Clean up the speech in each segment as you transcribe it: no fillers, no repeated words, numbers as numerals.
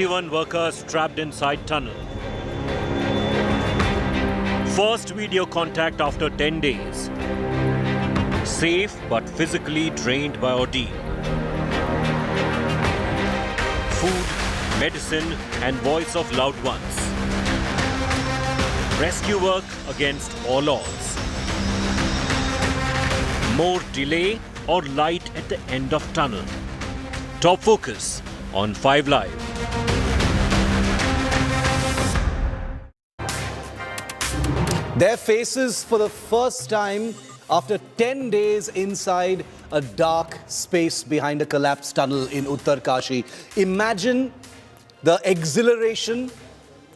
41 workers trapped inside tunnel. First video contact after 10 days. Safe but physically drained by ordeal. Food, medicine and voice of loved ones. Rescue work against all odds. More delay or light at the end of tunnel. Top focus on 5 Live. Their faces for the first time after 10 days inside a dark space behind a collapsed tunnel in Uttarkashi. Imagine the exhilaration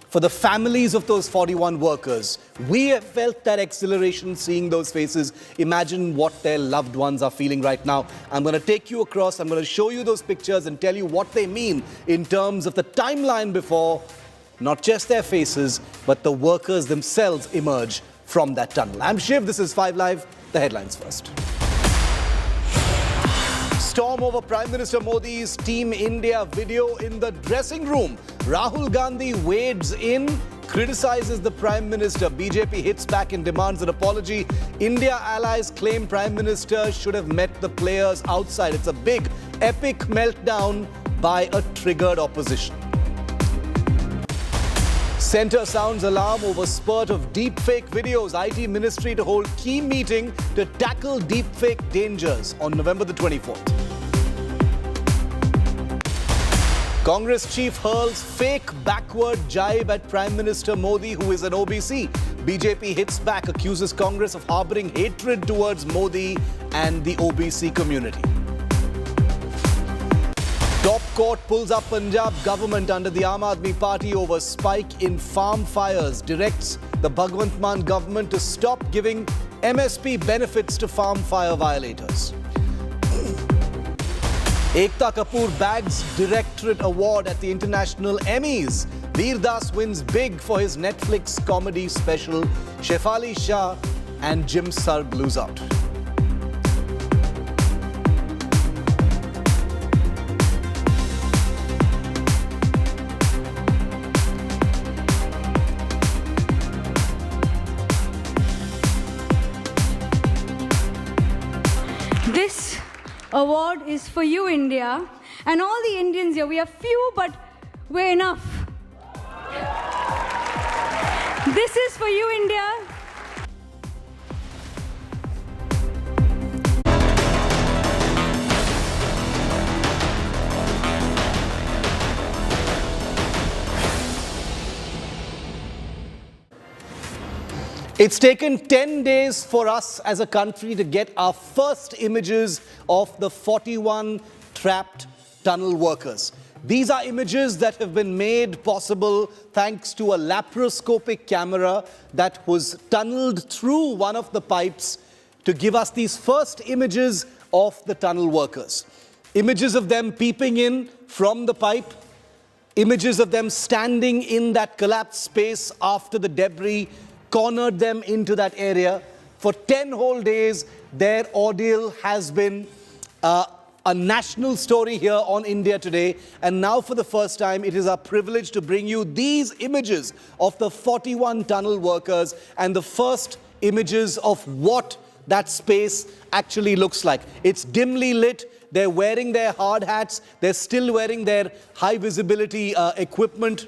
for the families of those 41 workers. We have felt that exhilaration seeing those faces. Imagine what their loved ones are feeling right now. I'm going to take you across, I'm going to show you those pictures and tell you what they mean in terms of the timeline before not just their faces, but the workers themselves emerge from that tunnel. I'm Shiv, this is 5 Live, the headlines first. Storm over Prime Minister Modi's Team India video in the dressing room. Rahul Gandhi wades in, criticizes the Prime Minister. BJP hits back and demands an apology. India allies claim Prime Minister should have met the players outside. It's a big, epic meltdown by a triggered opposition. Centre sounds alarm over spurt of deepfake videos. IT Ministry to hold key meeting to tackle deepfake dangers on November the 24th. Congress chief hurls fake backward jibe at Prime Minister Modi, who is an OBC. BJP hits back, accuses Congress of harbouring hatred towards Modi and the OBC community. Top court pulls up Punjab government under the Aam Aadmi Party over spike in farm fires. Directs the Bhagwant Mann government to stop giving MSP benefits to farm fire violators. Ekta Kapoor bags Directorate Award at the International Emmys. Veer Das wins big for his Netflix comedy special. Shefali Shah and Jim Sarg lose out. This award is for you, India, and all the Indians here. We are few, but we're enough. This is for you, India. It's taken 10 days for us as a country to get our first images of the 41 trapped tunnel workers. These are images that have been made possible thanks to a laparoscopic camera that was tunneled through one of the pipes to give us these first images of the tunnel workers. Images of them peeping in from the pipe, images of them standing in that collapsed space after the debris cornered them into that area. For 10 whole days, their ordeal has been a national story here on India Today. And now for the first time, it is our privilege to bring you these images of the 41 tunnel workers and the first images of what that space actually looks like. It's dimly lit. They're wearing their hard hats. They're still wearing their high visibility equipment.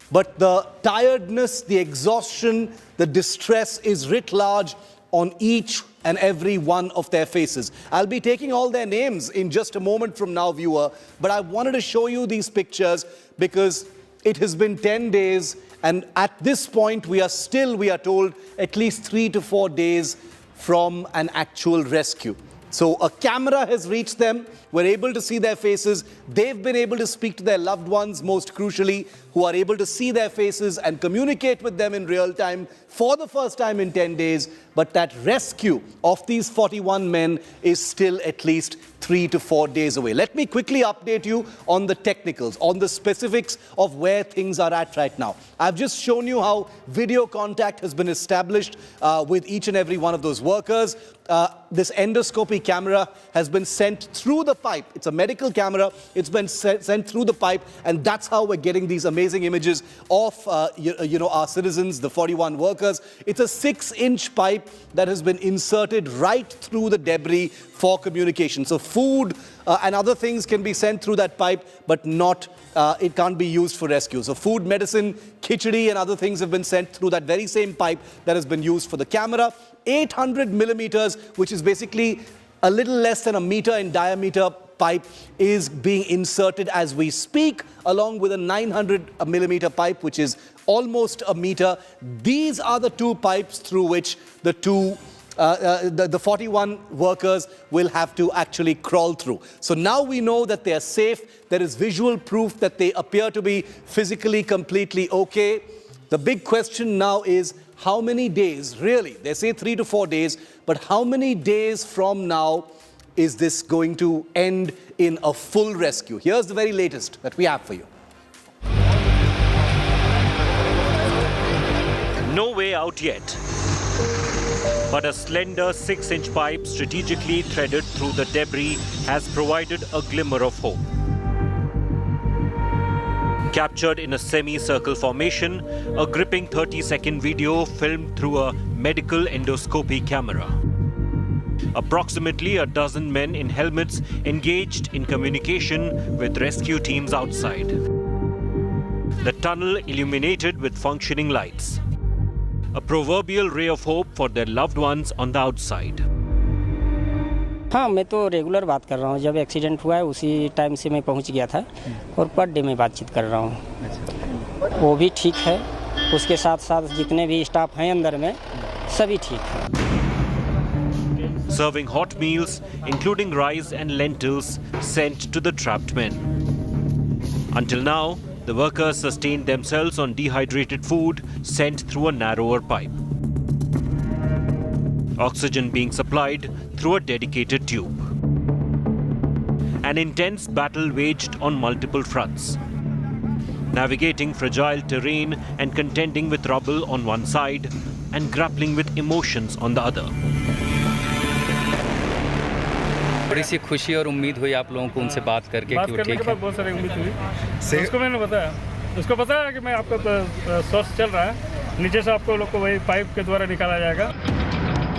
But the tiredness, the exhaustion, the distress is writ large on each and every one of their faces. I'll be taking all their names in just a moment from now, viewer, but I wanted to show you these pictures because it has been 10 days and at this point we are told, at least 3 to 4 days from an actual rescue. So a camera has reached them. We're able to see their faces. They've been able to speak to their loved ones, most crucially, who are able to see their faces and communicate with them in real time for the first time in 10 days. But that rescue of these 41 men is still at least 3 to 4 days away. Let me quickly update you on the technicals, on the specifics of where things are at right now. I've just shown you how video contact has been established with each and every one of those workers. This endoscopy camera has been sent through the pipe. It's a medical camera. It's been sent through the pipe, and that's how we're getting these amazing images of our citizens, the 41 workers. It's a 6-inch pipe that has been inserted right through the debris for communication. So food and other things can be sent through that pipe, but not it can't be used for rescue. So food, medicine, khichdi and other things have been sent through that very same pipe that has been used for the camera. 800 millimeters, which is basically a little less than a meter in diameter pipe, is being inserted as we speak, along with a 900 millimeter pipe, which is almost a meter. These are the two pipes through which the 41 workers will have to actually crawl through. So now we know that they are safe. There is visual proof that they appear to be physically completely okay. The big question now is, how many days, really, they say 3 to 4 days, but how many days from now is this going to end in a full rescue? Here's the very latest that we have for you. No way out yet. But a slender 6-inch pipe strategically threaded through the debris has provided a glimmer of hope. Captured in a semicircle formation, a gripping 30-second video filmed through a medical endoscopy camera. Approximately a dozen men in helmets engaged in communication with rescue teams outside. The tunnel illuminated with functioning lights. A proverbial ray of hope for their loved ones on the outside. हाँ, मैं तो regular बात कर रहा हूँ. जब accident हुआ है उसी टाइम से मैं पहुँच गया था और पर डे में बातचीत कर रहा हूँ. वो भी ठीक है. उसके साथ साथ जितने भी स्टाफ हैं अंदर में सभी ठीक हैं. Serving hot meals, including rice and lentils, sent to the trapped men. Until now, the workers sustained themselves on dehydrated food sent through a narrower pipe. Oxygen being supplied through a dedicated tube. An intense battle waged on multiple fronts. Navigating fragile terrain and contending with rubble on one side and grappling with emotions on the other. बड़ी सी खुशी और उम्मीद हुई आप लोगों को उनसे बात करके कि वो ठीक है. बहुत सारी उम्मीद हुई. उसको मैंने बताया. उसको पता है कि मैं आपका सोर्स चल रहा है. नीचे से आपको लोग को वही पाइप के द्वारा निकाला जाएगा.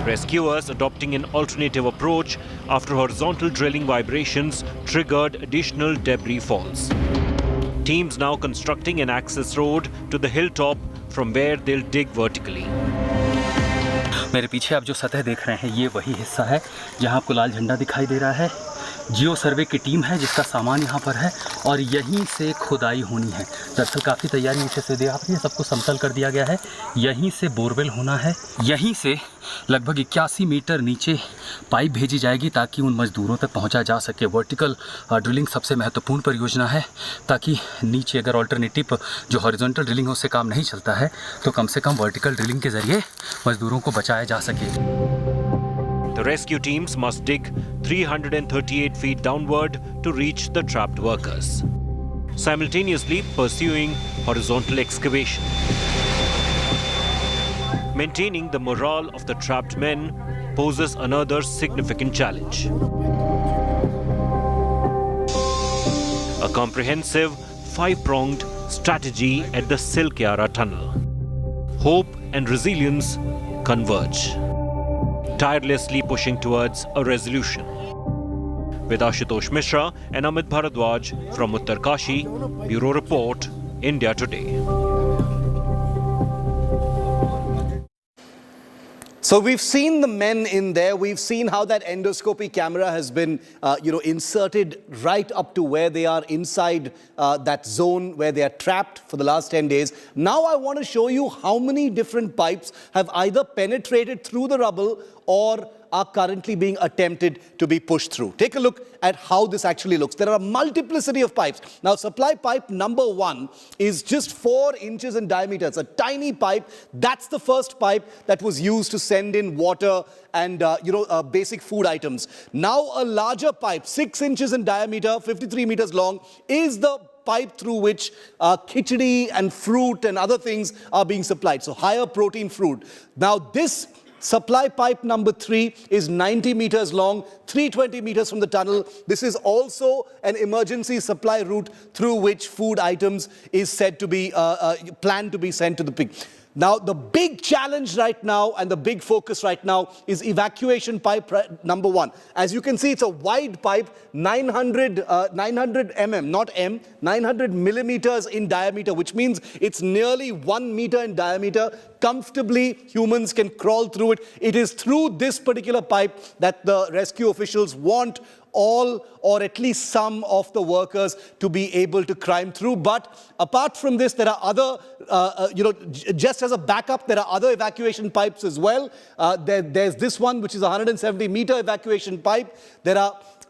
Rescuers adopting an alternative approach after horizontal drilling vibrations triggered additional debris falls. Teams now constructing an access road to the hilltop from where they'll dig vertically. मेरे पीछे आप जो सतह देख रहे हैं ये वही हिस्सा है जहां आपको लाल झंडा दिखाई दे रहा है. जियो सर्वे की टीम है जिसका सामान यहाँ पर है और यहीं से खुदाई होनी है. दरअसल काफ़ी तैयारी नीचे से देखा आपने, सबको समतल कर दिया गया है. यहीं से बोरवेल होना है. यहीं से लगभग 81 मीटर नीचे पाइप भेजी जाएगी ताकि उन मजदूरों तक पहुँचा जा सके. वर्टिकल ड्रिलिंग सबसे महत्वपूर्ण परियोजना है ताकि नीचे अगर ऑल्टरनेटिव जो हॉरिजॉन्टल ड्रिलिंग है उससे काम नहीं चलता है तो कम से कम वर्टिकल ड्रिलिंग के ज़रिए मजदूरों को बचाया जा सके. The rescue teams must dig 338 feet downward to reach the trapped workers, simultaneously pursuing horizontal excavation. Maintaining the morale of the trapped men poses another significant challenge. A comprehensive, 5-pronged strategy at the Silkyara tunnel. Hope and resilience converge, tirelessly pushing towards a resolution. With Ashutosh Mishra and Amit Bharadwaj from Uttarkashi, Bureau Report, India Today. So we've seen the men in there. We've seen how that endoscopy camera has been, inserted right up to where they are inside that zone where they are trapped for the last 10 days. Now I want to show you how many different pipes have either penetrated through the rubble or are currently being attempted to be pushed through. Take a look at how this actually looks. There are a multiplicity of pipes. Now, supply pipe number 1 is just 4 inches in diameter. It's a tiny pipe. That's the first pipe that was used to send in water and, basic food items. Now, a larger pipe, 6 inches in diameter, 53 meters long, is the pipe through which khichdi and fruit and other things are being supplied. So, higher protein fruit. Now, this supply pipe number 3 is 90 meters long, 320 meters from the tunnel. This is also an emergency supply route through which food items is said to be planned to be sent to the pig. Now, the big challenge right now and the big focus right now is evacuation pipe number 1. As you can see, it's a wide pipe, 900 mm, not M, 900 millimeters in diameter, which means it's nearly 1 meter in diameter. Comfortably, humans can crawl through it. It is through this particular pipe that the rescue officials want all or at least some of the workers to be able to climb through. But apart from this, there are other, just as a backup, there are other evacuation pipes as well. There's this one, which is a 170-meter evacuation pipe.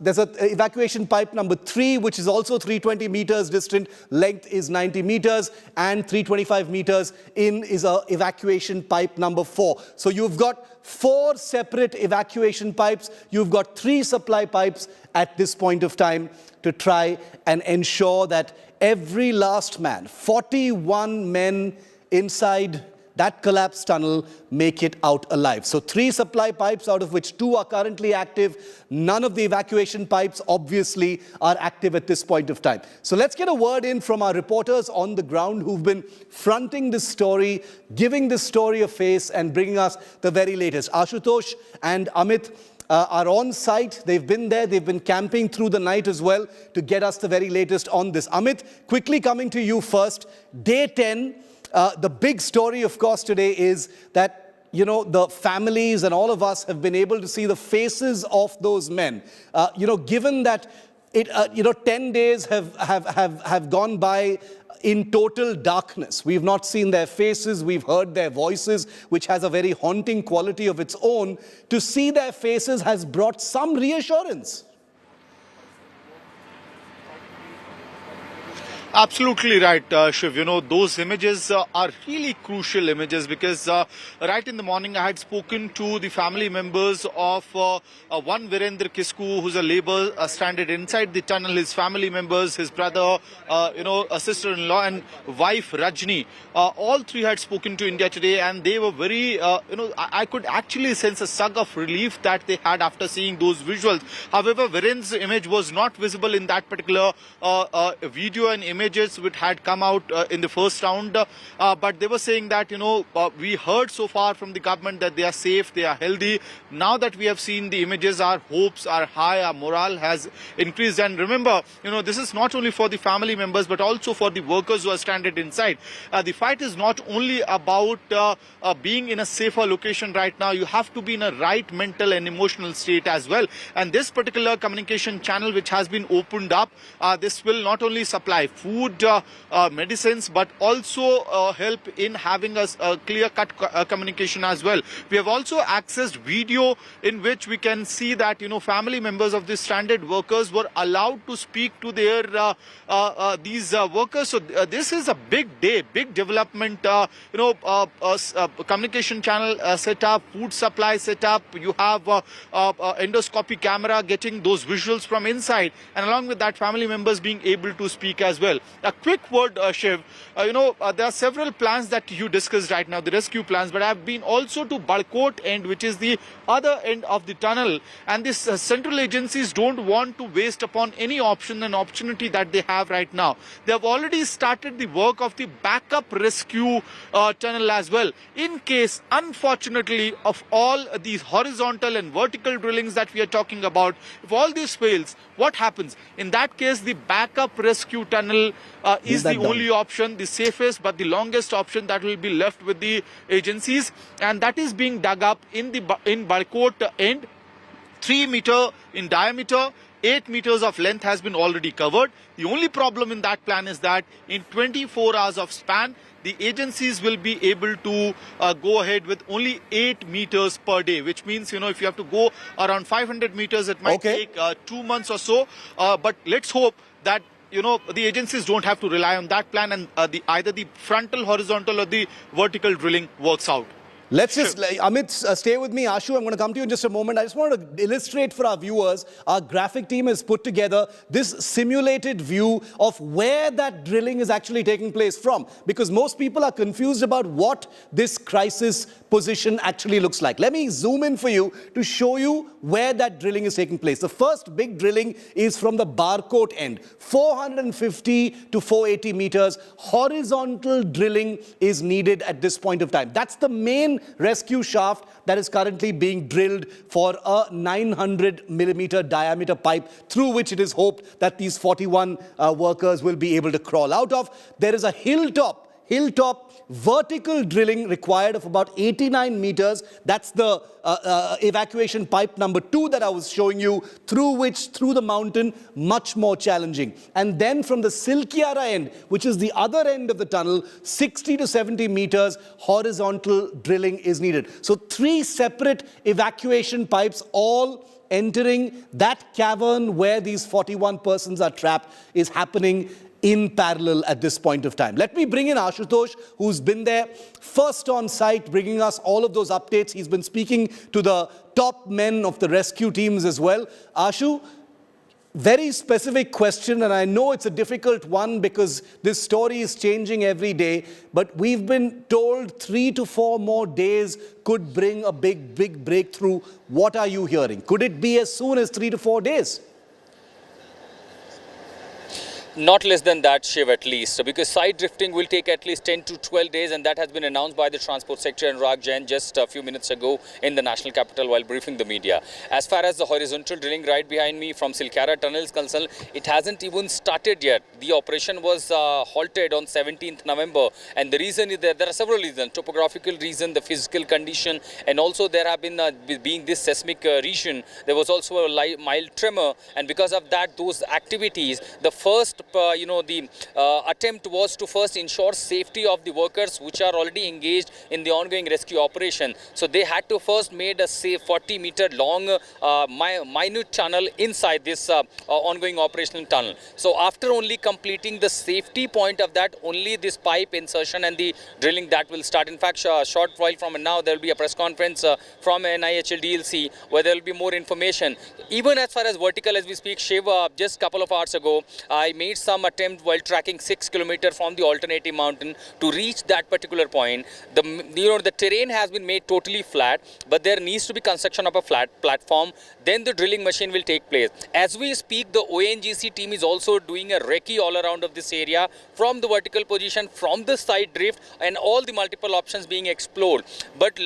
There's an evacuation pipe number 3, which is also 320 meters distant. Length is 90 meters, and 325 meters in is a evacuation pipe number 4. So you've got 4 separate evacuation pipes. You've got 3 supply pipes at this point of time to try and ensure that every last man, 41 men inside that collapsed tunnel, make it out alive. So 3 supply pipes, out of which 2 are currently active. None of the evacuation pipes, obviously, are active at this point of time. So let's get a word in from our reporters on the ground who've been fronting this story, giving this story a face, and bringing us the very latest. Ashutosh and Amit are on site. They've been there. They've been camping through the night as well to get us the very latest on this. Amit, quickly coming to you first. Day 10. The big story, of course, today is that, the families and all of us have been able to see the faces of those men. Given that 10 days have gone by in total darkness. We've not seen their faces, we've heard their voices, which has a very haunting quality of its own. To see their faces has brought some reassurance. Absolutely right, Shiv. Those images are really crucial images because right in the morning I had spoken to the family members of one Virendra Kisku, who's a labor stranded inside the tunnel, his family members, his brother, a sister-in-law and wife Rajni. All 3 had spoken to India Today, and they were very, I could actually sense a sug of relief that they had after seeing those visuals. However, Virendra's image was not visible in that particular video and images which had come out in the first round, but they were saying that we heard so far from the government that they are safe, they are healthy. Now that we have seen the images, our hopes are high, our morale has increased. And remember, this is not only for the family members but also for the workers who are stranded inside. The fight is not only about being in a safer location right now. You have to be in a right mental and emotional state as well. And this particular communication channel which has been opened up, this will not only supply food, medicines, but also help in having a clear-cut communication as well. We have also accessed video in which we can see that family members of these stranded workers were allowed to speak to their these workers. So this is a big day, big development. Communication channel set up, food supply set up. You have endoscopy camera getting those visuals from inside, and along with that, family members being able to speak as well. A quick word, Shiv. There are several plans that you discussed right now, the rescue plans, but I have been also to Barkot end, which is the other end of the tunnel. And these central agencies don't want to waste upon any option and opportunity that they have right now. They have already started the work of the backup rescue tunnel as well. In case, unfortunately, of all these horizontal and vertical drillings that we are talking about, if all this fails, what happens? In that case, the backup rescue tunnel is the only option, the safest but the longest option that will be left with the agencies, and that is being dug up in Barkot end. 3 meter in diameter, 8 meters of length has been already covered. The only problem in that plan is that in 24 hours of span, the agencies will be able to go ahead with only 8 meters per day, which means, if you have to go around 500 meters, it might take 2 months or so. But let's hope that the agencies don't have to rely on that plan, and either the frontal, horizontal or the vertical drilling works out. Let's just, Amit, stay with me. Ashu, I'm going to come to you in just a moment. I just want to illustrate for our viewers, our graphic team has put together this simulated view of where that drilling is actually taking place from. Because most people are confused about what this crisis position actually looks like. Let me zoom in for you to show you where that drilling is taking place. The first big drilling is from the Barkot end. 450 to 480 meters. Horizontal drilling is needed at this point of time. That's the main rescue shaft that is currently being drilled for a 900 millimeter diameter pipe through which it is hoped that these 41 workers will be able to crawl out of. There is a hilltop vertical drilling required of about 89 meters. That's the evacuation pipe number 2 that I was showing you, through the mountain, much more challenging. And then from the Silkiara end, which is the other end of the tunnel, 60 to 70 meters horizontal drilling is needed. So 3 separate evacuation pipes, all entering that cavern where these 41 persons are trapped, is happening in parallel at this point of time. Let me bring in Ashutosh, who's been there first on site, bringing us all of those updates. He's been speaking to the top men of the rescue teams as well. Ashu, very specific question, and I know it's a difficult one because this story is changing every day, but we've been told 3 to 4 more days could bring a big breakthrough. What are you hearing? Could it be as soon as 3 to 4 days? Not less than that, Shiv, at least, because side drifting will take at least 10 to 12 days, and that has been announced by the Transport Secretary Anurag Jain just a few minutes ago in the national capital while briefing the media. As far as the horizontal drilling right behind me from Silkiara tunnel is concerned, it hasn't even started yet. The operation was halted on 17th November, and the reason is that there are several reasons: topographical reason, the physical condition, and also there have been, being this seismic region, there was also a mild tremor, and because of that, those activities, the first attempt was to first ensure safety of the workers which are already engaged in the ongoing rescue operation. So they had to first made a 40-meter long minute tunnel inside this ongoing operational tunnel. So after only completing the safety point of that, only this pipe insertion and the drilling that will start. In fact, a short while from now, there will be a press conference from NIHL DLC where there will be more information. Even as far as vertical as we speak, Shiv, just a couple of hours ago, I made some attempt while tracking 6 kilometers from the alternative mountain to reach that particular point. The terrain has been made totally flat, but there needs to be construction of a flat platform. Then the drilling machine will take place. As we speak, the ONGC team is also doing a recce all around of this area from the vertical position, from the side drift, and all the multiple options being explored. But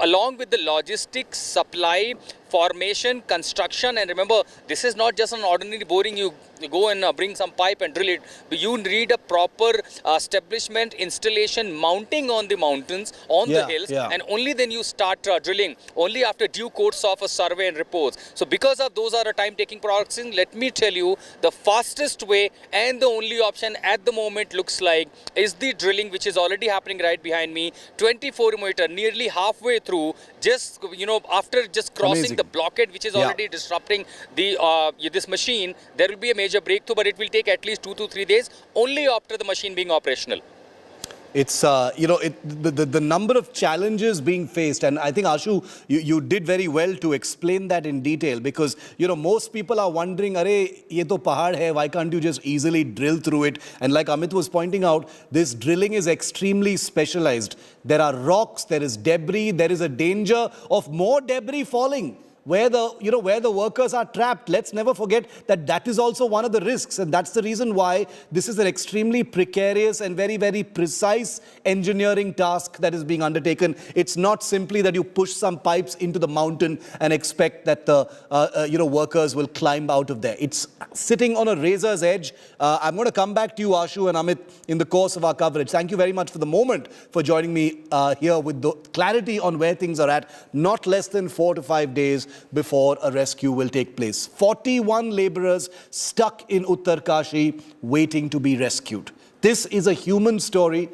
along with the logistics, supply, formation, construction, and remember, this is not just an ordinary boring. You go and bring some pipe and drill it. You need a proper establishment, installation, mounting on the mountains, on the hills, and only then you start drilling, only after due course of a survey and reports. So because of those are a time-taking process, let me tell you, the fastest way and the only option at the moment looks like is the drilling, which is already happening right behind me, 24 meter, nearly halfway through, just after just crossing the blockade which is already disrupting the this machine. There will be a major breakthrough, but it will take at least 2 to 3 days only after the machine being operational. It's, the number of challenges being faced, and I think, Ashu, you did very well to explain that in detail, because, most people are wondering, Arey, ye to pahad hai, why can't you just easily drill through it? And like Amit was pointing out, this drilling is extremely specialized. There are rocks, there is debris, there is a danger of more debris falling where the workers are trapped. Let's never forget that is also one of the risks, and that's the reason why this is an extremely precarious and very, very precise engineering task that is being undertaken. It's not simply that you push some pipes into the mountain and expect that the workers will climb out of there. It's sitting on a razor's edge. I'm going to come back to you, Ashu and Amit, in the course of our coverage. Thank you very much for the moment, for joining me here with the clarity on where things are at. Not less than 4 to 5 days before a rescue will take place. 41 laborers stuck in Uttarkashi waiting to be rescued. This is a human story.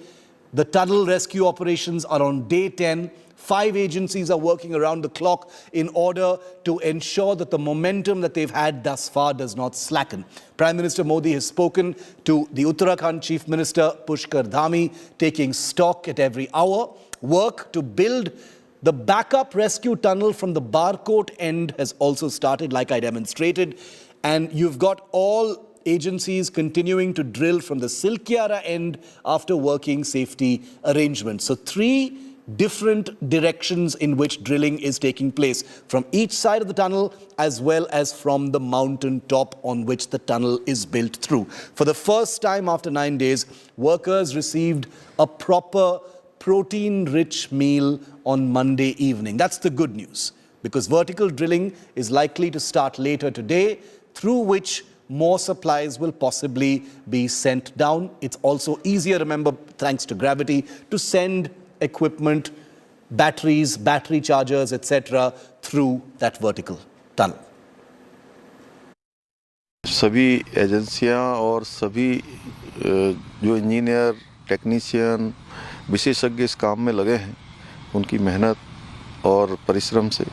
The tunnel rescue operations are on day 10. 5 agencies are working around the clock in order to ensure that the momentum that they've had thus far does not slacken. Prime Minister Modi has spoken to the Uttarakhand Chief Minister Pushkar Dhami, taking stock at every hour. Work to build the backup rescue tunnel from the Barkot end has also started, like I demonstrated. And you've got all agencies continuing to drill from the Silkyara end after working safety arrangements. So 3 different directions in which drilling is taking place, from each side of the tunnel as well as from the mountain top on which the tunnel is built through. For the first time after 9 days, workers received a proper protein-rich meal on Monday evening. That's the good news, because vertical drilling is likely to start later today, through which more supplies will possibly be sent down. It's also easier, remember, thanks to gravity, to send equipment, batteries, battery chargers, etc. through that vertical tunnel. सभी एजेंसियां और सभी जो engineer, technician, विशेषज्ञ इस काम में लगे हैं, उनकी मेहनत और परिश्रम से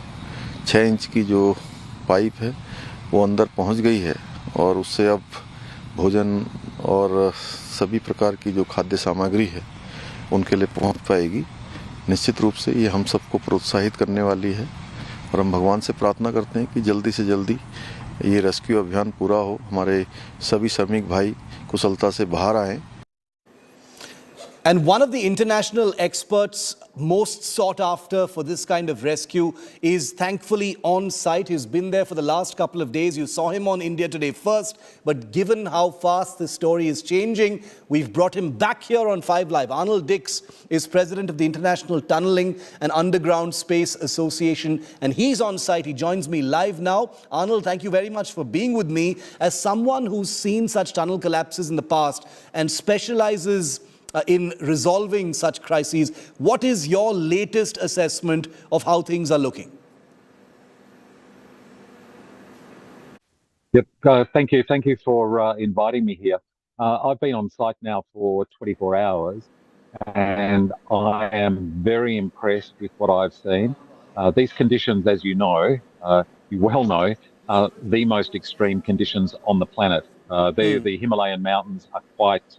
6 इंच की जो पाइप है वो अंदर पहुंच गई है और उससे अब भोजन और सभी प्रकार की जो खाद्य सामग्री है उनके लिए पहुंच पाएगी। निश्चित रूप से ये हम सबको प्रोत्साहित करने वाली है और हम भगवान से प्रार्थना करते हैं कि जल्दी से जल्दी ये रेस्क्यू अभियान पूरा हो, हमारे सभी श्रमिक भाई कुशलता से बाहर आएँ। And one of the international experts most sought after for this kind of rescue is thankfully on site. He's been there for the last couple of days. You saw him on India Today first, but given how fast this story is changing, we've brought him back here on 5 Live. Arnold Dix is president of the International Tunnelling and Underground Space Association, and he's on site. He joins me live now. Arnold, thank you very much for being with me. As someone who's seen such tunnel collapses in the past and specializes in resolving such crises, what is your latest assessment of how things are looking? Yep, thank you. Thank you for inviting me here. I've been on site now for 24 hours and I am very impressed with what I've seen. These conditions, as you know, you well know, are the most extreme conditions on the planet. The Himalayan mountains are quite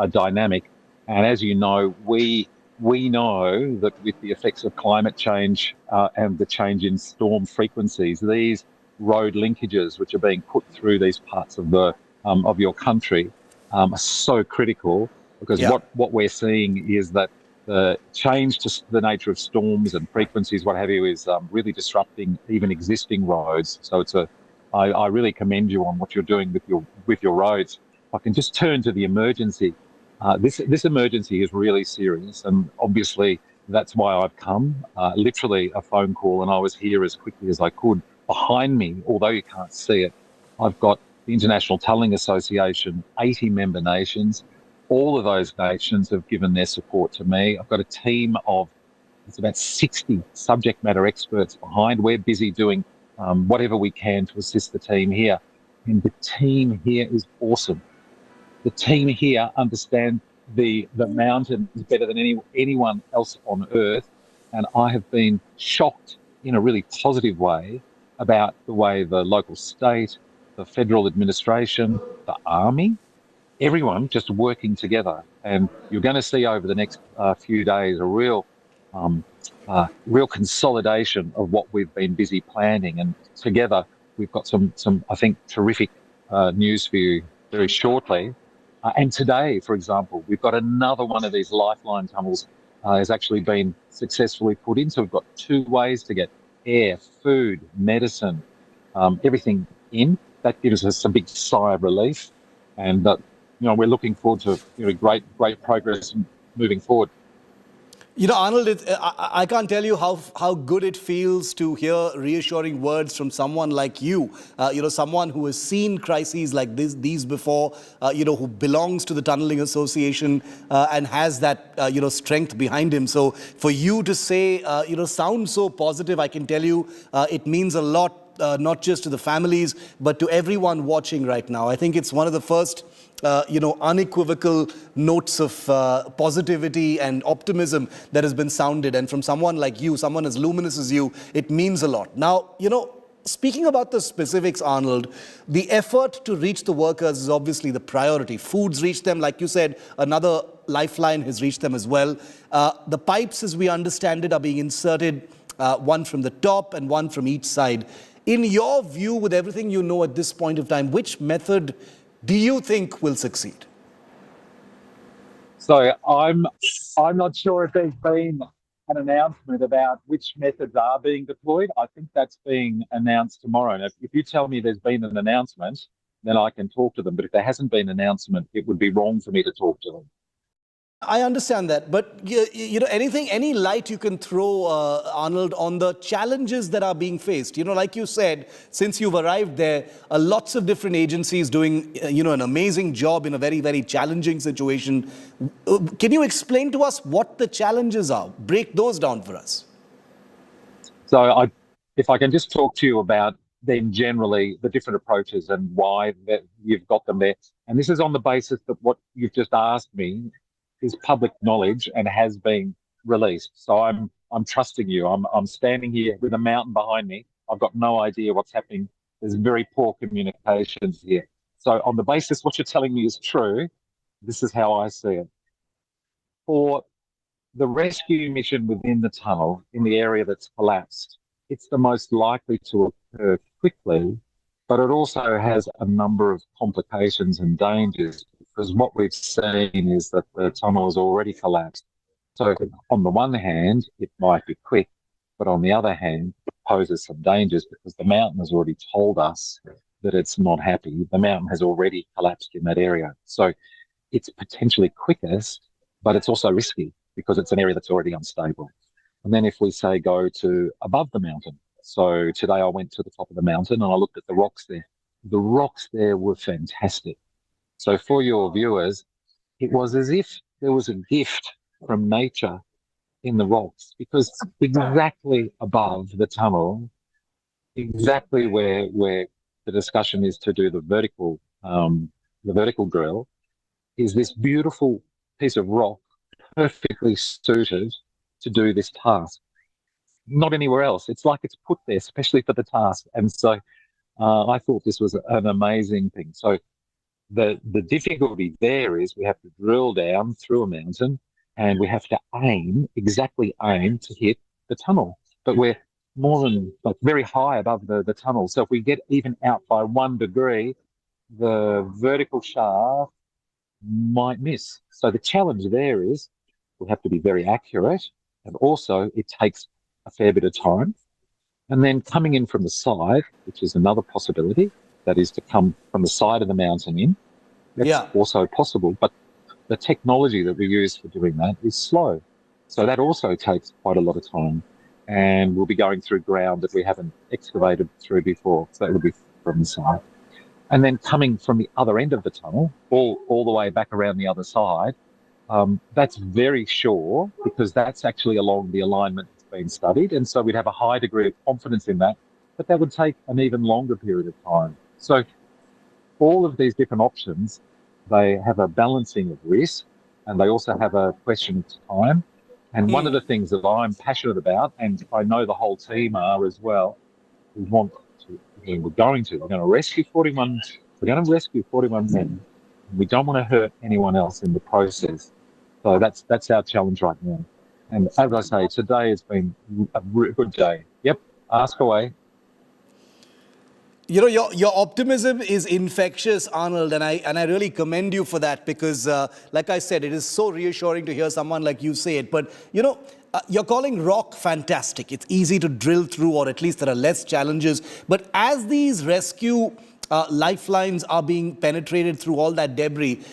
dynamic. And as you know, we know that with the effects of climate change and the change in storm frequencies, these road linkages which are being put through these parts of your country are so critical, because what we're seeing is that the change to the nature of storms and frequencies, what have you, is really disrupting even existing roads. So I really commend you on what you're doing with your roads. If I can just turn to the emergency. This emergency is really serious, and obviously that's why I've come. Literally a phone call, and I was here as quickly as I could. Behind me, although you can't see it, I've got the International Tunnelling Association, 80 member nations. All of those nations have given their support to me. I've got a team of, it's about 60 subject matter experts behind. We're busy doing whatever we can to assist the team here. And the team here is awesome. The team here understand the mountains better than anyone else on earth, and I have been shocked in a really positive way about the way the local state, the federal administration, the army, everyone just working together. And you're going to see over the next few days a real consolidation of what we've been busy planning, and together we've got some I think terrific news for you very shortly. And today, for example, we've got another one of these lifeline tunnels has actually been successfully put in. So we've got 2 ways to get air, food, medicine, everything in. That gives us a big sigh of relief. And, we're looking forward to great progress moving forward. You know, Arnold, I can't tell you how good it feels to hear reassuring words from someone like you. Someone who has seen crises like these before, who belongs to the Tunnelling Association and has that, strength behind him. So for you to say, sound so positive, I can tell you it means a lot not just to the families, but to everyone watching right now. I think it's one of the first, unequivocal notes of positivity and optimism that has been sounded. And from someone like you, someone as luminous as you, it means a lot. Now, speaking about the specifics, Arnold, the effort to reach the workers is obviously the priority. Food's reached them, like you said, another lifeline has reached them as well. The pipes, as we understand it, are being inserted, one from the top and one from each side. In your view, with everything you know at this point of time, which method do you think will succeed? So I'm not sure if there's been an announcement about which methods are being deployed. I think that's being announced tomorrow. And if you tell me there's been an announcement, then I can talk to them. But if there hasn't been an announcement, it would be wrong for me to talk to them. I understand that, but any light you can throw, Arnold, on the challenges that are being faced. Like you said, since you've arrived there, lots of different agencies doing, an amazing job in a very, very challenging situation. Can you explain to us what the challenges are? Break those down for us. So if I can just talk to you about then generally the different approaches and why that you've got them there. And this is on the basis that what you've just asked me is public knowledge and has been released. So I'm trusting you. I'm standing here with a mountain behind me. I've got no idea what's happening. There's very poor communications here. So on the basis what you're telling me is true, this is how I see it. For the rescue mission within the tunnel in the area that's collapsed, it's the most likely to occur quickly, but it also has a number of complications and dangers, because what we've seen is that the tunnel has already collapsed. So on the one hand, it might be quick, but on the other hand, it poses some dangers because the mountain has already told us that it's not happy. The mountain has already collapsed in that area. So it's potentially quickest, but it's also risky because it's an area that's already unstable. And then if we say go to above the mountain, so today I went to the top of the mountain and I looked at the rocks there. The rocks there were fantastic. So for your viewers, it was as if there was a gift from nature in the rocks, because exactly above the tunnel, exactly where the discussion is to do the vertical drill, is this beautiful piece of rock perfectly suited to do this task. Not anywhere else. It's like it's put there especially for the task. And so I thought this was an amazing thing. So the difficulty there is we have to drill down through a mountain and we have to exactly aim to hit the tunnel. But we're more than very high above the tunnel. So if we get even out by 1 degree, the vertical shaft might miss. So the challenge there is we have to be very accurate, and also it takes a fair bit of time. And then coming in from the side, which is another possibility, that is to come from the side of the mountain in. That's also possible, but the technology that we use for doing that is slow. So that also takes quite a lot of time, and we'll be going through ground that we haven't excavated through before. So that will be from the side. And then coming from the other end of the tunnel, all the way back around the other side, that's very sure, because that's actually along the alignment that's been studied. And so we'd have a high degree of confidence in that, but that would take an even longer period of time. So all of these different options, they have a balancing of risk, and they also have a question of time. And one of the things that I'm passionate about, and I know the whole team are as well, we're going to rescue 41. We're going to rescue 41 men. We don't want to hurt anyone else in the process. So that's our challenge right now. And as I say, today has been a good day. Yep, ask away. Your optimism is infectious, Arnold, and I really commend you for that, because, like I said, it is so reassuring to hear someone like you say it. But, you're calling rock fantastic. It's easy to drill through, or at least there are less challenges. But as these rescue lifelines are being penetrated through all that debris,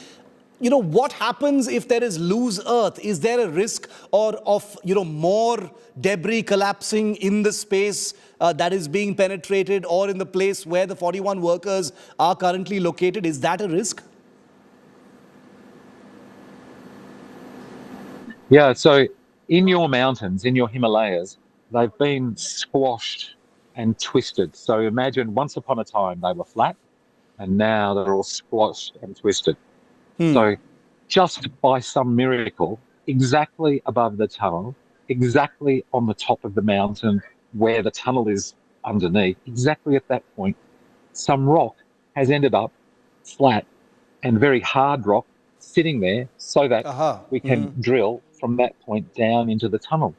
what happens if there is loose earth? Is there a risk of more debris collapsing in the space that is being penetrated, or in the place where the 41 workers are currently located? Is that a risk? Yeah, so in your mountains, in your Himalayas, they've been squashed and twisted. So imagine once upon a time they were flat and now they're all squashed and twisted. So just by some miracle, exactly above the tunnel, exactly on the top of the mountain where the tunnel is underneath, exactly at that point, some rock has ended up flat and very hard rock sitting there so that we can drill from that point down into the tunnel.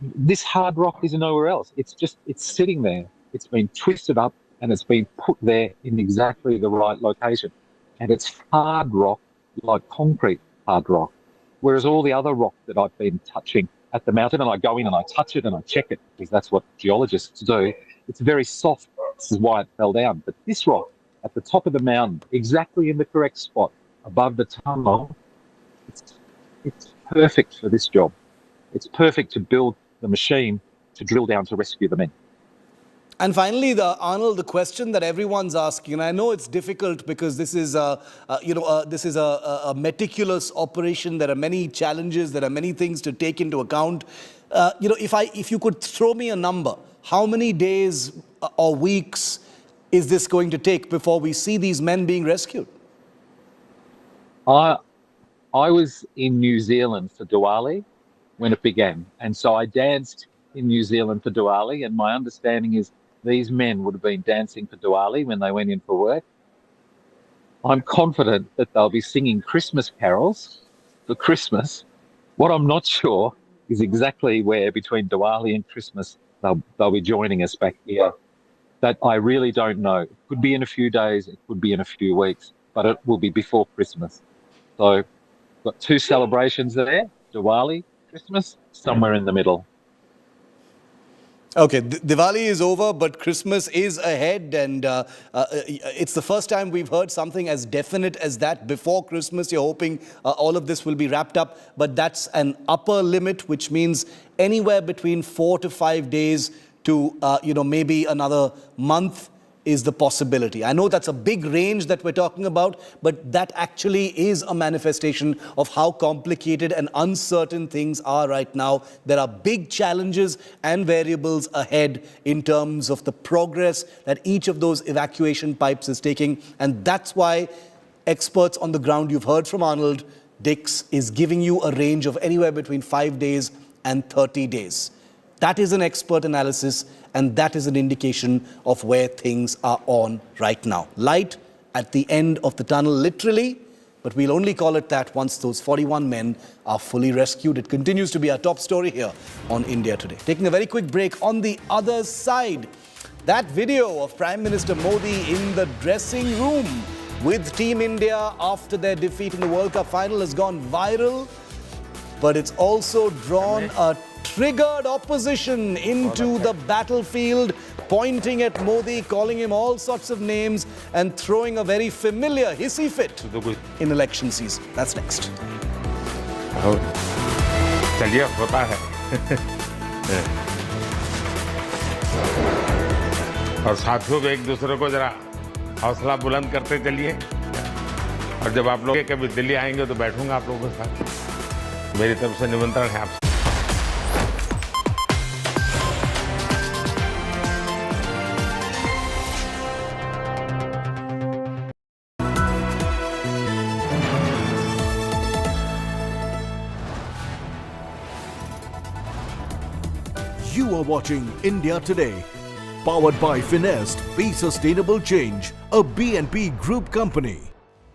This hard rock is nowhere else. It's sitting there. It's been twisted up and it's been put there in exactly the right location. And it's hard rock, like concrete hard rock. Whereas all the other rock that I've been touching at the mountain, and I go in and I touch it and I check it, because that's what geologists do, it's very soft. This is why it fell down. But this rock at the top of the mountain, exactly in the correct spot above the tunnel, it's perfect for this job. It's perfect to build the machine to drill down to rescue the men. And finally, Arnold, the question that everyone's asking, and I know it's difficult because this is a meticulous operation. There are many challenges. There are many things to take into account. If you could throw me a number, how many days or weeks is this going to take before we see these men being rescued? I was in New Zealand for Diwali when it began, and so I danced in New Zealand for Diwali, and my understanding is these men would have been dancing for Diwali when they went in for work. I'm confident that they'll be singing Christmas carols for Christmas. What I'm not sure is exactly where between Diwali and Christmas they'll be joining us back here. That I really don't know. It could be in a few days, it could be in a few weeks, but it will be before Christmas. So we've got two celebrations there, Diwali, Christmas, somewhere in the middle. Okay, Diwali is over, but Christmas is ahead, and it's the first time we've heard something as definite as that. Before Christmas, you're hoping all of this will be wrapped up, but that's an upper limit, which means anywhere between 4 to 5 days to maybe another month is the possibility. I know that's a big range that we're talking about, but that actually is a manifestation of how complicated and uncertain things are right now. There are big challenges and variables ahead in terms of the progress that each of those evacuation pipes is taking, and that's why experts on the ground, you've heard from Arnold, Dix is giving you a range of anywhere between 5 days and 30 days. That is an expert analysis, and that is an indication of where things are on right now. Light at the end of the tunnel, literally, but we'll only call it that once those 41 men are fully rescued. It continues to be our top story here on India Today. Taking a very quick break. On the other side, that video of Prime Minister Modi in the dressing room with Team India after their defeat in the World Cup final has gone viral, but it's also drawn a triggered opposition into the battlefield, pointing at Modi, calling him all sorts of names, and throwing a very familiar hissy fit in election season. That's next. चलिए होता है और साथियों को एक दूसरे को जरा हौसला बुलंद करते चलिए, और जब आप लोग कभी दिल्ली आएंगे तो बैठूंगा आप लोगों के साथ। मेरी तरफ से निमंत्रण है आपसे। You are watching India Today, powered by Finest. Be Sustainable Change, a BNP Group company.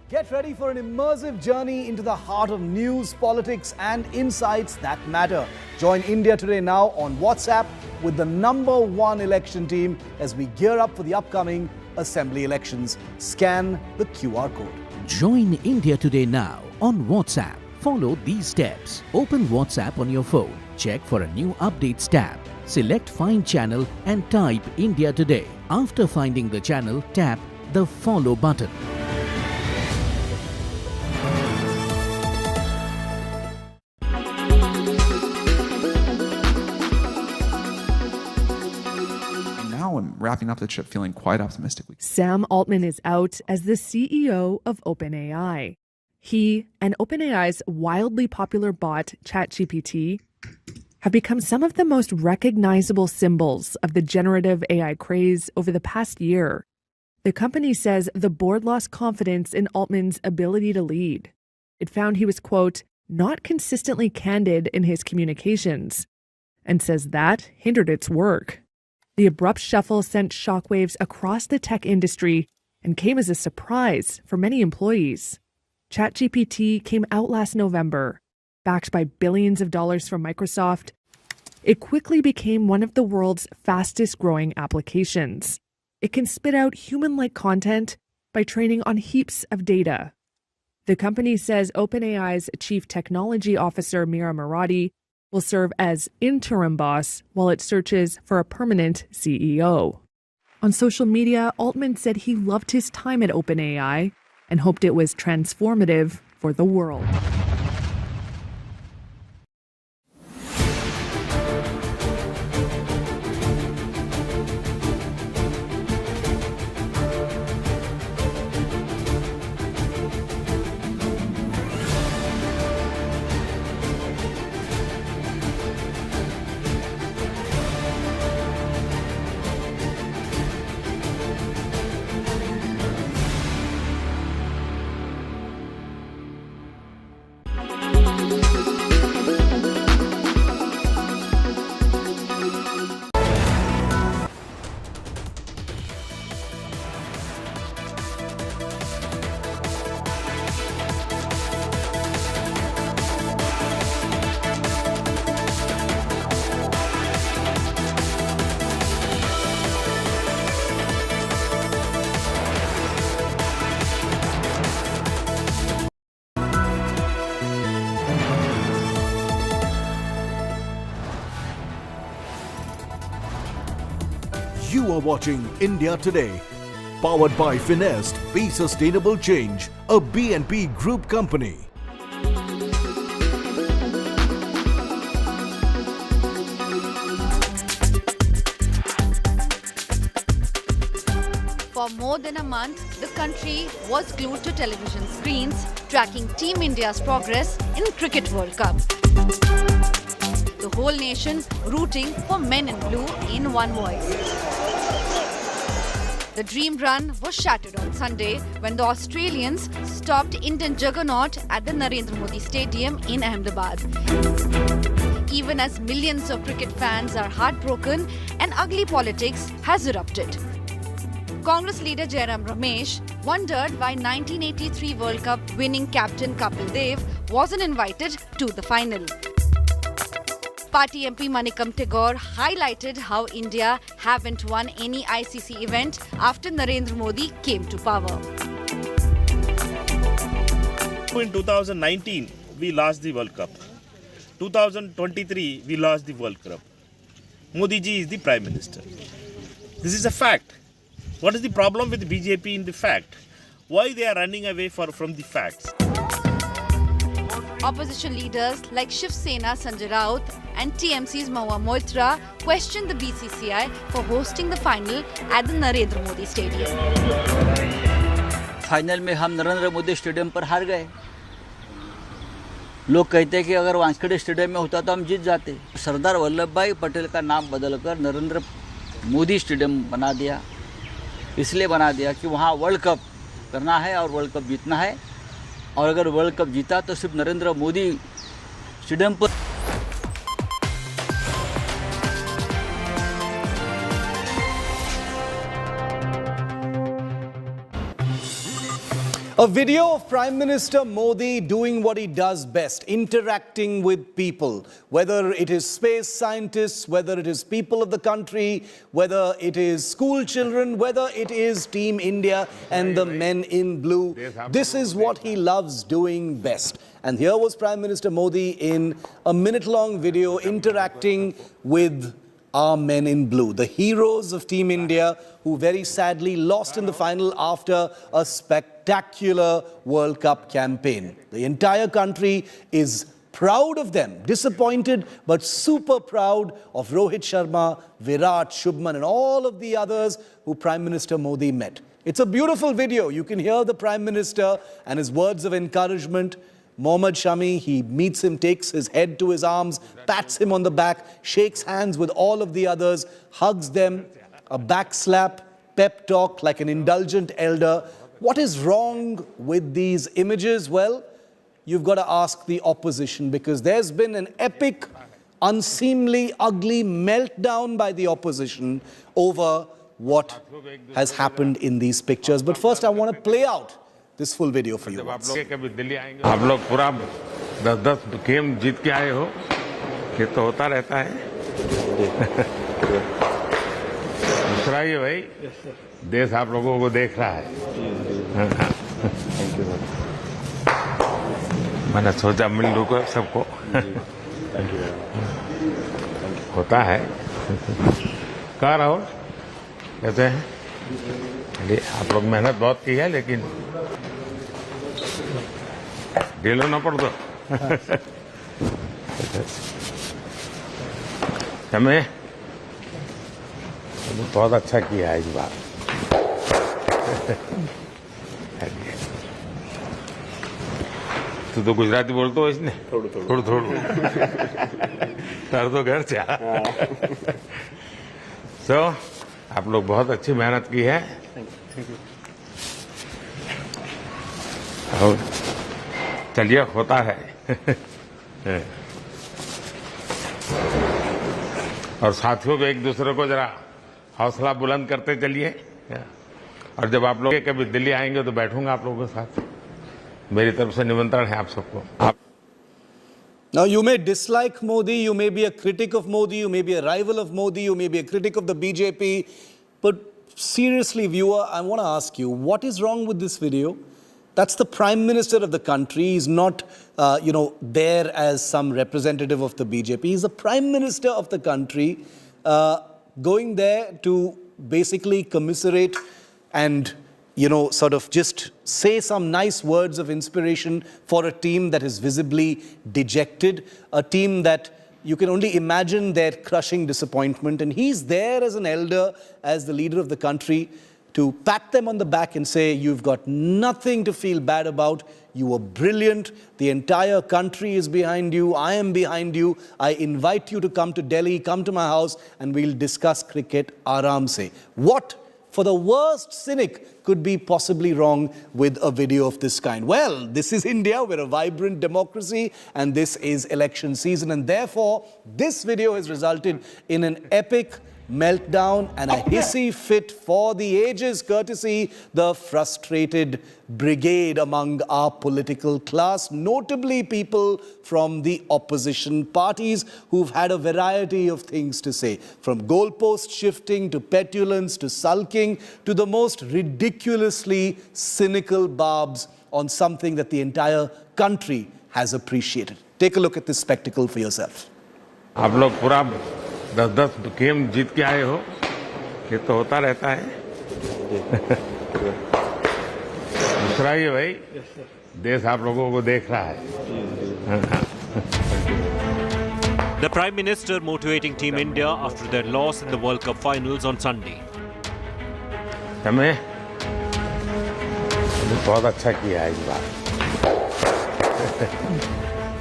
Get ready for an immersive journey into the heart of news, politics, and insights that matter. Join India Today now on WhatsApp with the #1 election team as we gear up for the upcoming assembly elections. Scan the QR code. Join India Today now on WhatsApp. Follow these steps. Open WhatsApp on your phone. Check for a new updates tab. Select Find Channel and type India Today. After finding the channel, tap the Follow button. Now I'm wrapping up the trip feeling quite optimistic. Sam Altman is out as the CEO of OpenAI. He and OpenAI's wildly popular bot, ChatGPT, have become some of the most recognizable symbols of the generative AI craze over the past year. The company says the board lost confidence in Altman's ability to lead. It found he was, quote, not consistently candid in his communications, and says that hindered its work. The abrupt shuffle sent shockwaves across the tech industry and came as a surprise for many employees. ChatGPT came out last November, backed by billions of dollars from Microsoft. It quickly became one of the world's fastest-growing applications. It can spit out human-like content by training on heaps of data. The company says OpenAI's Chief Technology Officer Mira Murati will serve as interim boss while it searches for a permanent CEO. On social media, Altman said he loved his time at OpenAI and hoped it was transformative for the world. You are watching India Today, powered by Finest, Be Sustainable Change, a B&P Group company. For more than a month, the country was glued to television screens, tracking Team India's progress in Cricket World Cup. The whole nation rooting for Men in Blue in one voice. The dream run was shattered on Sunday when the Australians stopped Indian juggernaut at the Narendra Modi Stadium in Ahmedabad. Even as millions of cricket fans are heartbroken, and ugly politics has erupted. Congress leader Jairam Ramesh wondered why 1983 World Cup winning captain Kapil Dev wasn't invited to the final. Party MP Manikam Tagore highlighted how India haven't won any ICC event after Narendra Modi came to power. In 2019, we lost the World Cup. 2023, we lost the World Cup. Modi ji is the Prime Minister. This is a fact. What is the problem with BJP in the fact? Why they are running away from the facts? Opposition leaders like Shiv Sena Sanjay Raut and TMC's Mahua Moitra questioned the BCCI for hosting the final at the Narendra Modi Stadium. Final में हम Narendra Modi stadium पर हार गए. लोग कहते हैं कि अगर वानखेड़े स्टेडियम में होता तो हम जीत जाते. सरदार वल्लभ भाई पटेल का नाम बदलकर नरेंद्र मोदी स्टेडियम बना दिया. इसलिए बना दिया कि वहाँ वर्ल्ड कप करना है और वर्ल्ड कप जीतना है. और अगर वर्ल्ड कप जीता तो सिर्फ नरेंद्र मोदी स्टेडियम पर. A video of Prime Minister Modi doing what he does best, interacting with people, whether it is space scientists, whether it is people of the country, whether it is school children, whether it is Team India and the Men in Blue. This is what he loves doing best. And here was Prime Minister Modi in a minute-long video interacting with our Men in Blue, the heroes of Team India who very sadly lost in the final after a spectacular World Cup campaign. The entire country is proud of them, disappointed but super proud of Rohit Sharma, Virat, Shubman and all of the others who Prime Minister Modi met. It's a beautiful video. You can hear the Prime Minister and his words of encouragement Mohammad Shami. He meets him, takes his head to his arms, pats him on the back, shakes hands with all of the others, hugs them, a back slap, pep talk like an indulgent elder. What is wrong with these images? Well, you've got to ask the opposition, because there's been an epic, unseemly, ugly meltdown by the opposition over what has happened in these pictures. But first, I want to play out this full video for you. आप लोग पूरा 10-10 game जीत के आए हो, ये तो होता रहता है। दूसरा ये भाई, देश आप लोगों को देख रहा है। मैंने सोचा मिल लूँगा सबको। होता है। कहाँ राहुल? कहते हैं आप लोग मेहनत बहुत की है, लेकिन ढीलो ना पड़ दो। हमें बहुत अच्छा किया है इस बार। तू तो गुजराती बोलते हो इसने? थोड़ा तर तो घर से। सो आप लोग बहुत अच्छी मेहनत की है। और चलिए, होता है। और साथियों को एक दूसरे को जरा हौसला बुलंद करते चलिए। और जब आप लोग कभी दिल्ली आएंगे तो बैठूंगा आप लोगों के साथ। मेरी तरफ से निमंत्रण है आप सबको। Now, you may dislike Modi, you may be a critic of Modi, you may be a rival of Modi, you may be a critic of the BJP, but seriously, viewer, I want to ask you, what is wrong with this video? That's the Prime Minister of the country. He's not, there as some representative of the BJP. He's the Prime Minister of the country, going there to basically commiserate and sort of just say some nice words of inspiration for a team that is visibly dejected, a team that you can only imagine their crushing disappointment. And he's there as an elder, as the leader of the country, to pat them on the back and say, you've got nothing to feel bad about. You were brilliant. The entire country is behind you. I am behind you. I invite you to come to Delhi, come to my house, and we'll discuss cricket aaram se. What, for the worst cynic, could be possibly wrong with a video of this kind? Well, this is India. We're a vibrant democracy, and this is election season. And therefore, this video has resulted in an epic meltdown and a hissy fit for the ages, courtesy the frustrated brigade among our political class, notably people from the opposition parties who've had a variety of things to say, from goalpost shifting to petulance to sulking to the most ridiculously cynical barbs on something that the entire country has appreciated. Take a look at this spectacle for yourself. आप लोग पूरा 10-10 game जीत के आए हो, ये तो होता रहता है। दूसरा ये भाई, देश आप लोगों को देख रहा है। The Prime Minister motivating Team India after their loss in the World Cup finals on Sunday. हमें बहुत अच्छा किया है इस बार।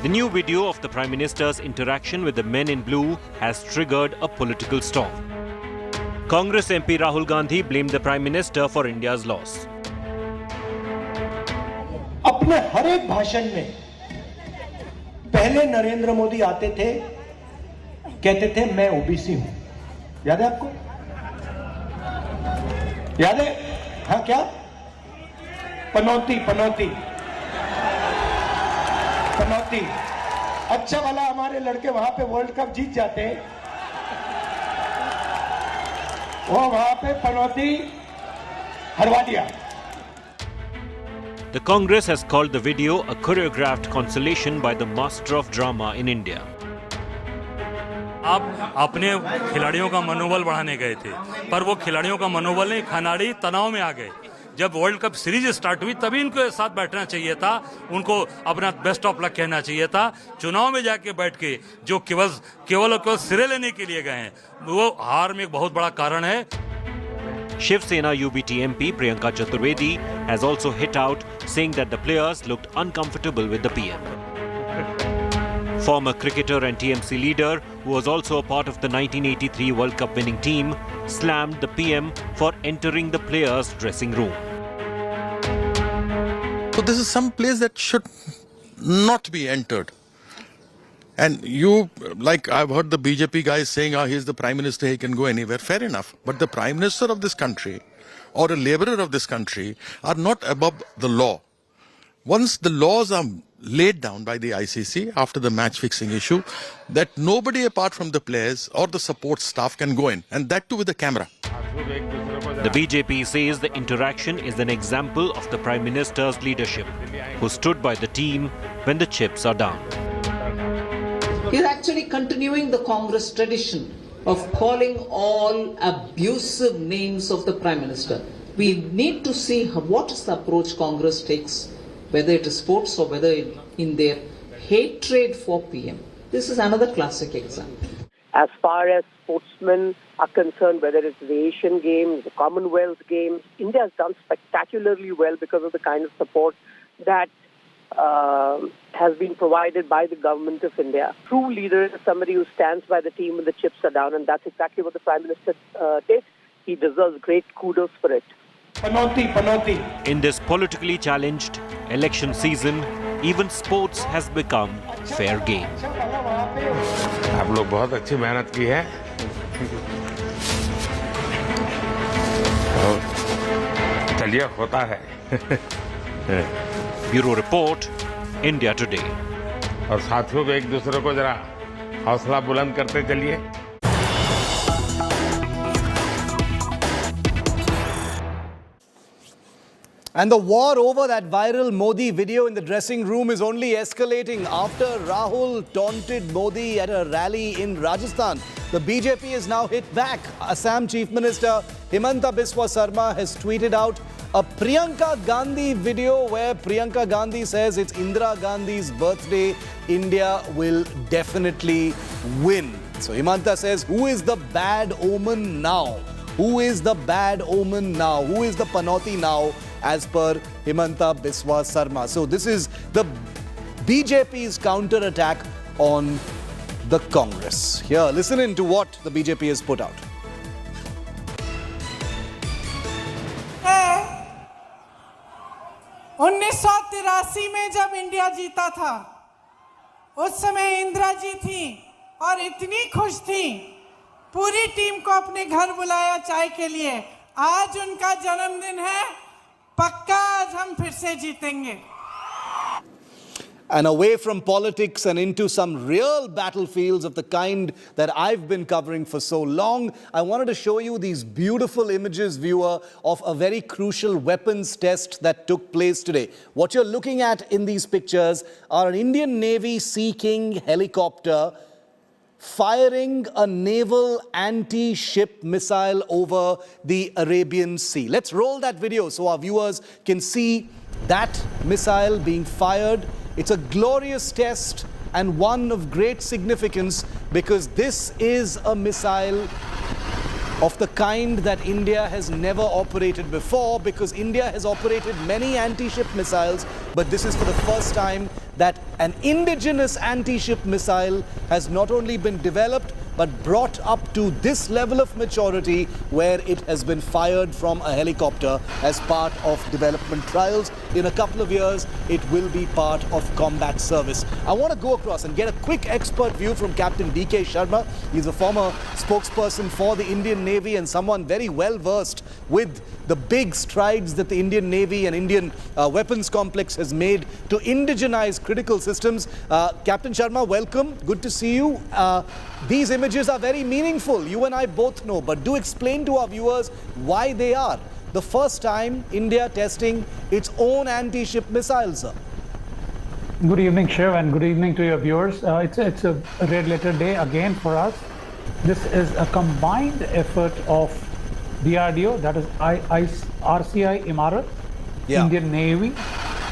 The new video of the Prime Minister's interaction with the men in blue has triggered a political storm. Congress MP Rahul Gandhi blamed the Prime Minister for India's loss. अपने हर एक भाषण में पहले नरेंद्र मोदी आते थे, कहते थे मैं ओबीसी हूं। याद है आपको? याद है? हाँ, क्या? पनौती। अच्छा वाला हमारे लड़के वहां पे वर्ल्ड कप जीत जाते, वो वहां पे पनौती हरवा दिया। The Congress has called the video a choreographed consolation by the master of drama in India. आप अपने खिलाड़ियों का मनोबल बढ़ाने गए थे, पर वो खिलाड़ियों का मनोबल नहीं, खिलाड़ी तनाव में आ गए। जब वर्ल्ड कप सीरीज स्टार्ट हुई तभी इनको साथ बैठना चाहिए था, उनको अपना बेस्ट ऑफ लक कहना चाहिए था। चुनाव में जाके बैठ के जो केवल सिरे लेने के लिए गए हैं, वो हार में एक बहुत बड़ा कारण है। Shiv Sena UBT MP Priyanka Chaturvedi has also hit out, saying that the players looked uncomfortable with the PM. Former cricketer and TMC leader, who was also a part of the 1983 World Cup winning team, slammed the PM for entering the players' dressing room. So this is some place that should not be entered. And you, like I've heard the BJP guys saying, he's the Prime Minister, he can go anywhere. Fair enough. But the Prime Minister of this country or a labourer of this country are not above the law. Once the laws are laid down by the ICC after the match fixing issue, that nobody apart from the players or the support staff can go in, and that too with a camera. The BJP says the interaction is an example of the Prime Minister's leadership, who stood by the team when the chips are down. He's actually continuing the Congress tradition of calling all abusive names of the Prime Minister. We need to see what is the approach Congress takes, whether it is sports or whether in their hatred for PM. This is another classic example. As far as sportsmen are concerned, whether it's the Asian Games, the Commonwealth Games, India has done spectacularly well because of the kind of support that has been provided by the government of India. True leader is somebody who stands by the team when the chips are down, and that's exactly what the Prime Minister did. He deserves great kudos for it. In this politically challenged election season, even sports has become fair game. आप लोग बहुत अच्छी मेहनत की है चलिए होता है Bureau Report, India Today. और साथियों को एक दूसरे को जरा हौसला बुलंद करते चलिए. And the war over that viral Modi video in the dressing room is only escalating after Rahul taunted Modi at a rally in Rajasthan. The BJP is now hit back. Assam Chief Minister Himanta Biswa Sarma has tweeted out a Priyanka Gandhi video where Priyanka Gandhi says it's Indira Gandhi's birthday. India will definitely win. So Himanta says, who is the bad omen now? Who is the bad omen now? Who is the Panoti now? As per Himanta Biswa Sarma. So this is the BJP's counter-attack on the Congress. Here, listen in to what the BJP has put out. 1983 में जब India जीता था, उस समय इंदिरा जी थी और इतनी खुश थी, पूरी टीम को अपने घर बुलाया चाय के लिए. आज उनका जन्मदिन है, पक्का आज हम फिर से जीतेंगे. And away from politics and into some real battlefields of the kind that I've been covering for so long, I wanted to show you these beautiful images, viewer, of a very crucial weapons test that took place today. What you're looking at in these pictures are an Indian Navy Sea King helicopter firing a naval anti-ship missile over the Arabian Sea. Let's roll that video so our viewers can see that missile being fired. It's a glorious test and one of great significance because this is a missile of the kind that India has never operated before, because India has operated many anti-ship missiles, but this is for the first time that an indigenous anti-ship missile has not only been developed but brought up to this level of maturity where it has been fired from a helicopter as part of development trials. In a couple of years, it will be part of combat service. I want to go across and get a quick expert view from Captain D.K. Sharma. He's a former spokesperson for the Indian Navy and someone very well versed with the big strides that the Indian Navy and Indian weapons complex has made to indigenize critical systems. Captain Sharma, welcome. Good to see you. These images are very meaningful. You and I both know, but do explain to our viewers why they are. The first time India testing its own anti-ship missiles, sir. Good evening, Shiv, and good evening to your viewers. It's a red letter day again for us. This is a combined effort of DRDO, that is RCI Imarat, Indian Navy,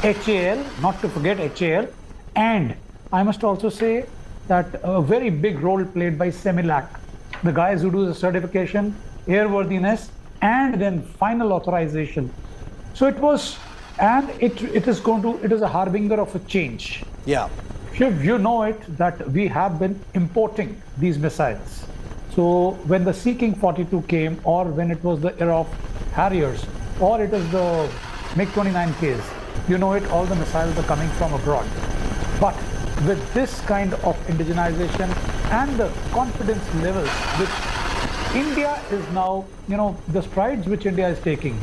HAL, not to forget HAL, and I must also say that a very big role played by Semilac, the guys who do the certification, airworthiness, and then final authorization. So it was, and it is a harbinger of a change. Yeah. Shiv, you know it that we have been importing these missiles. So when the Sea King 42 came, or when it was the era of Harriers, or it is the MiG-29Ks, you know it, all the missiles are coming from abroad. But with this kind of indigenization and the confidence levels which India is now, the strides which India is taking.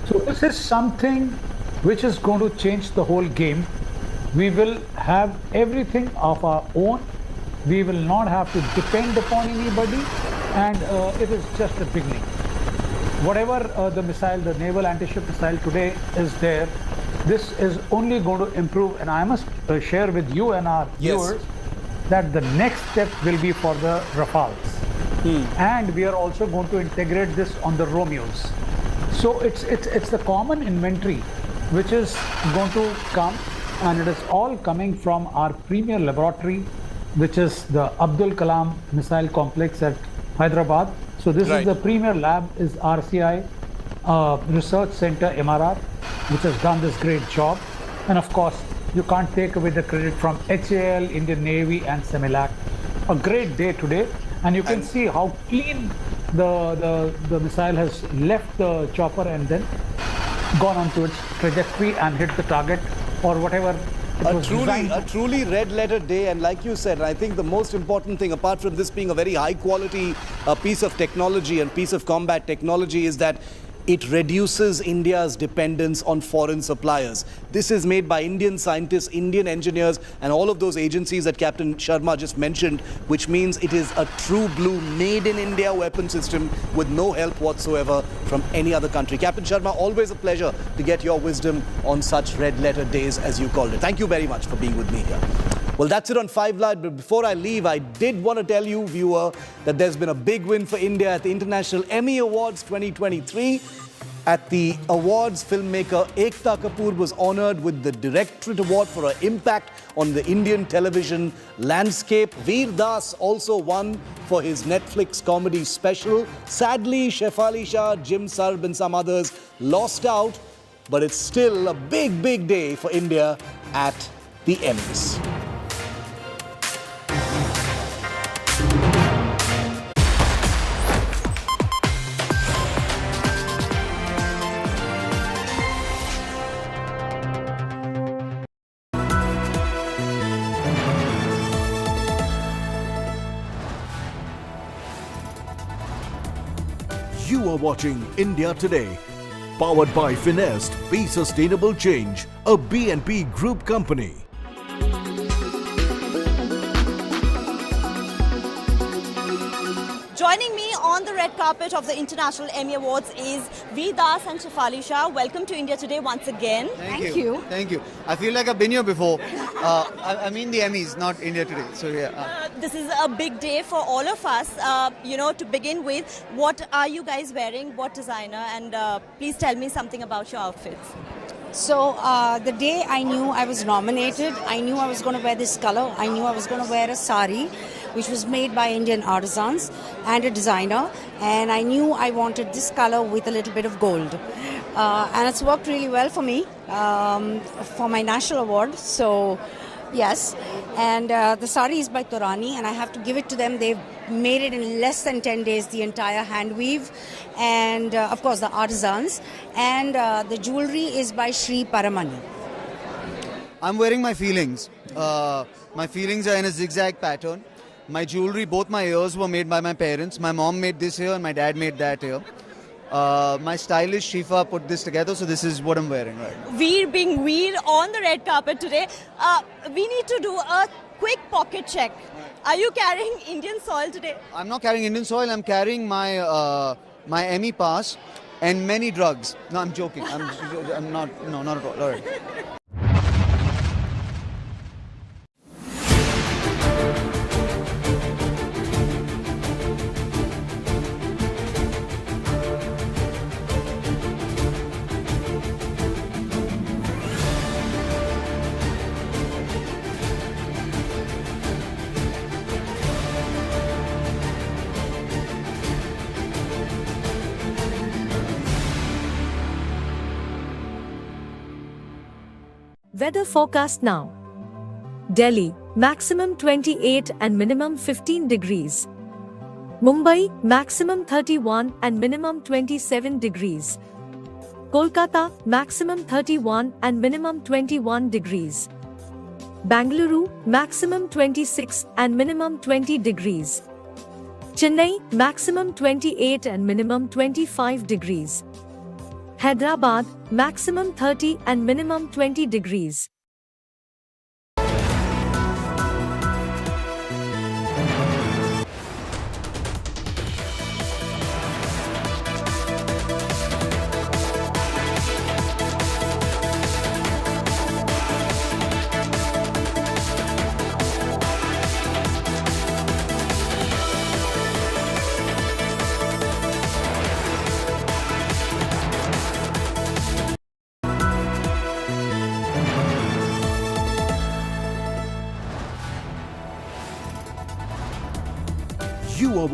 So this is something which is going to change the whole game. We will have everything of our own. We will not have to depend upon anybody, and it is just a beginning. Whatever the missile, the naval anti-ship missile today is there, this is only going to improve. And I must share with you and our viewers that the next step will be for the Rafales. And we are also going to integrate this on the Romeos. So it's the common inventory which is going to come, and it is all coming from our premier laboratory, which is the Abdul Kalam Missile Complex at Hyderabad. So this is the premier lab, is RCI Research Center MRR, which has done this great job. And of course, you can't take away the credit from HAL, Indian Navy, and Semilac. A great day today, and you can see how clean the missile has left the chopper and then gone onto its trajectory and hit the target or whatever. A truly red-letter day, and like you said, I think the most important thing, apart from this being a very high-quality piece of technology and piece of combat technology, is that it reduces India's dependence on foreign suppliers. This is made by Indian scientists, Indian engineers, and all of those agencies that Captain Sharma just mentioned, which means it is a true blue made-in-India weapon system with no help whatsoever from any other country. Captain Sharma, always a pleasure to get your wisdom on such red-letter days, as you called it. Thank you very much for being with me here. Well, that's it on 5 Live, but before I leave, I did want to tell you, viewer, that there's been a big win for India at the International Emmy Awards 2023. At the awards, filmmaker Ekta Kapoor was honoured with the Directorate Award for her impact on the Indian television landscape. Veer Das also won for his Netflix comedy special. Sadly, Shefali Shah, Jim Sarb and some others lost out, but it's still a big, big day for India at the Emmys. You are watching India Today, powered by Finest, Be Sustainable Change, a BNP Group company. Joining me on the red carpet of the International Emmy Awards is Veer Das and Shefali Shah. Welcome to India Today once again. Thank you. Thank you. I feel like I've been here before. I mean the Emmys, not India Today. So yeah. This is a big day for all of us. To begin with, what are you guys wearing? What designer? And please tell me something about your outfits. So the day I knew I was nominated, I knew I was going to wear this color. I knew I was going to wear a sari, which was made by Indian artisans and a designer. And I knew I wanted this color with a little bit of gold. And it's worked really well for me for my national award. So yes, and the sari is by Torani, and I have to give it to them. They've made it in less than 10 days, the entire hand weave, and of course the artisans, and the jewelry is by Sri Paramani. I'm wearing my feelings. My feelings are in a zigzag pattern. My jewelry, both my ears were made by my parents. My mom made this ear and my dad made that ear. My stylist Shifa put this together, so this is what I'm wearing right now. Veer being Veer on the red carpet today. We need to do a quick pocket check. Are you carrying Indian soil today? I'm not carrying Indian soil. I'm carrying my my Emmy pass and many drugs. No, I'm joking. I'm not. No, not at all. All right. Weather forecast now. Delhi, maximum 28 and minimum 15 degrees. Mumbai, maximum 31 and minimum 27 degrees. Kolkata, maximum 31 and minimum 21 degrees. Bangalore, maximum 26 and minimum 20 degrees. Chennai, maximum 28 and minimum 25 degrees. Hyderabad, maximum 30 and minimum 20 degrees. You are